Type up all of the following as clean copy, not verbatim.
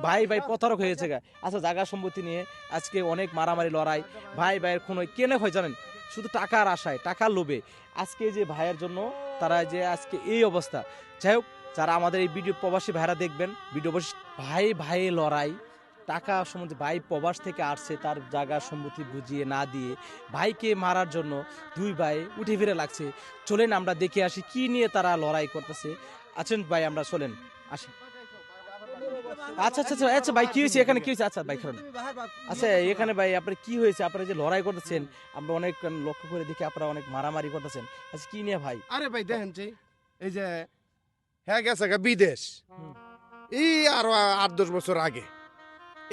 ভাই ভাই প্রতারক হয়েছে গা। আচ্ছা জায়গা সম্পত্তি নিয়ে আজকে অনেক মারামারি লড়াই, ভাই ভাইয়ের খুন হয়, কেন হয় জানেন? শুধু টাকার আশায়, টাকার লোভে। আজকে যে ভাইয়ের জন্য তারা যে আজকে এই অবস্থা। যাই হোক, যারা আমাদের এই ভিডিও প্রবাসী ভাইরা দেখবেন, ভিডিও ভাই ভাই লড়াই, টাকা সম্বন্ধে ভাই প্রবাস থেকে আসছে তার জায়গা সম্পত্তি বুঝিয়ে না দিয়ে ভাইকে মারার জন্য দুই ভাই উঠে ফিরে লাগছে। চলেন আমরা দেখে আসি কি নিয়ে তারা লড়াই করতেছে। আছেন ভাই, আমরা চলেন আসি। আচ্ছা আচ্ছা আচ্ছা আচ্ছা ভাই, কি হয়েছে এখানে, কি হয়েছে? আচ্ছা ভাই খারাপ। আচ্ছা এখানে ভাই আপনার কি হয়েছে? আপনারা যে লড়াই করতেছেন, আমরা অনেক লক্ষ্য করে দেখি আপনারা অনেক মারামারি করতেছেন। আচ্ছা কি নিয়ে ভাই? আরে ভাই দেখেন যে এই যে হ্যাঁ গেছে গা বিদেশ, হুম। এই আরো 8-10 বছর আগে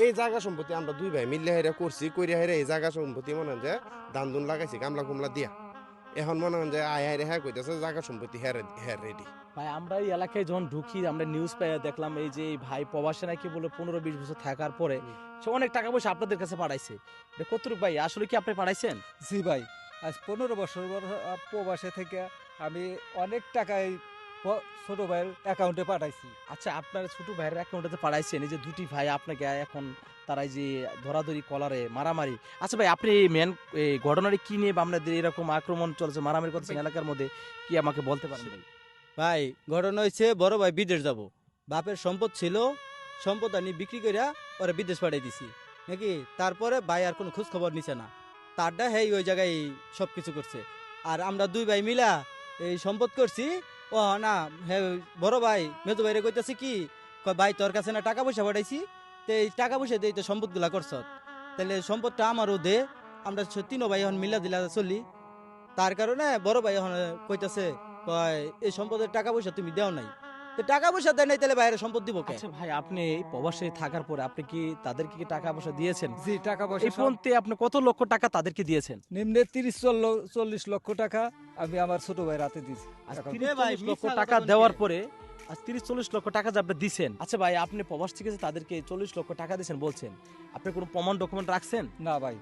এই জায়গা সম্পত্তি আমরা দুই ভাই মিললে হেরা করছি, কইরা হেরা এই জায়গা সম্পত্তি মনে হয় যে ধান ধুন লাগাইছি গামলা কুমলা দিয়া। এখন মনে হয় যে আয় হায় হ্যাঁ কইতেছে জায়গা সম্পত্তি হ্যাঁ হ্যাঁ রেডি। ভাই আমরা এই এলাকায় যখন ঢুকি, আমরা নিউজ পাই দেখলাম এই যে এই ভাই প্রবাসে নাকি বলে 15-20 বছর থাকার পরে সে অনেক টাকা পয়সা আপনাদের কাছে পাঠাইছে। এটা কতটুকু ভাই, আসলে কি আপনি পাঠাইছেন? জি ভাই, আজ 15 বছর প্রবাসে থেকে আমি অনেক টাকাই ছোট ভাইয়ের অ্যাকাউন্টে পাঠাইছি। আচ্ছা আপনার ছোট ভাইয়ের অ্যাকাউন্টে পাঠাইছেন, এই যে দুটি ভাই আপনাকে এখন তারা এই যে ধরাধরি কলারে মারামারি। আচ্ছা ভাই আপনি মেন ঘটনাটি কি নিয়ে বা আপনাদের এরকম আক্রমণ চলছে, মারামারি করছেন এলাকার মধ্যে, কি আমাকে বলতে পারেন ভাই? ভাই ঘটনা হয়েছে, বড় ভাই বিদেশ যাব, বাপের সম্পদ ছিল, সম্পদ আনি বিক্রি করিয়া ওরা বিদেশ পাঠিয়ে দিছি নাকি। তারপরে ভাই আর কোনো খোঁজ খবর নিছে না, তারটা হেই ওই জায়গায় সব কিছু করছে। আর আমরা দুই ভাই মিলা এই সম্পদ করছি। ও না, হ্যাঁ বড় ভাই মেজো ভাইরে কইতাছি কি, কয় ভাই তোর কাছে না টাকা পয়সা পাঠাইছি, তো এই টাকা পয়সা দিয়ে তো সম্পদগুলা করছ, তাহলে সম্পদটা আমারও দে, আমরা তিনও ভাই এখন মিলা দিলা চলি। তার কারণে বড় ভাই এখন কইতাছে, কয় এই সম্পদের টাকা পয়সা তুমি দেও নাই, তো টাকা পয়সা দেয় নাই তাহলে বাইরে সম্পদ দিব কে? আচ্ছা ভাই আপনি প্রবাসে থাকার পরে আপনি কি তাদেরকে কি টাকা পয়সা দিয়েছেন? জি টাকা এই পয়সা সব পর্যন্ত আপনি কত লক্ষ টাকা তাদেরকে দিয়েছেন? নিম্নে 30-40 লক্ষ টাকা আমি আমার ছোট ভাই রাতে দিয়েছি। আজ এখন 30-40 লক্ষ টাকা দেওয়ার পরে আজ 30-40 লক্ষ টাকা যে আপনি দিছেন, আচ্ছা ভাই আপনি প্রবাস থেকে যে তাদেরকে 40 লক্ষ টাকা দিয়েছেন বলছেন, আপনি কোনো প্রমাণ ডকুমেন্ট রাখছেন? না ভাই,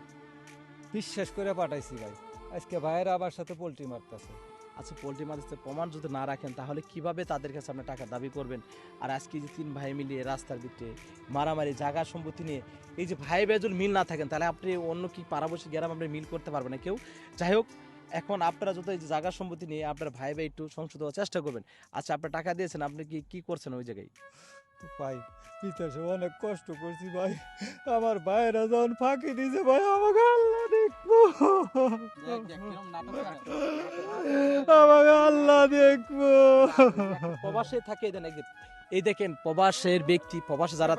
বিশ্বাস করে পাঠাইছি ভাই, আজকে ভাইয়েরা আমার সাথে পোল্ট্রি মারতেছে। আচ্ছা পোল্ট্রি মারতে প্রমাণ যদি না রাখেন তাহলে কিভাবে তাদের কাছে আপনি টাকা দাবি করবেন? আর আজকে যে তিন ভাই মিলিয়ে রাস্তার ভিতরে মারামারি জায়গা সম্পত্তি নিয়ে, এই যে ভাই ভাই যদি মিল না থাকেন তাহলে আপনি অন্য কি পাড়াবসী গ্রাম আপনি মিল করতে পারবেন না কেউ। যাই হোক, এখন আপনারা যত এই যে জায়গা সম্পত্তি নিয়ে আপনার ভাই ভাই একটু সংশোধন হওয়ার চেষ্টা করবেন। আচ্ছা আপনার টাকা দিয়েছেন, আপনি কি কি করছেন ওই জায়গায়? ভাই বিদেশে অনেক কষ্ট করছি ভাই, আমার ভাইয়েরা যখন ফাঁকি দিয়েছে ভাই আমাকে আল্লাহ দেখবো, আমাকে আল্লাহ দেখবো। প্রবাসে থাকে এই দেখেন প্রবাসের ব্যক্তি, প্রবাসে যারা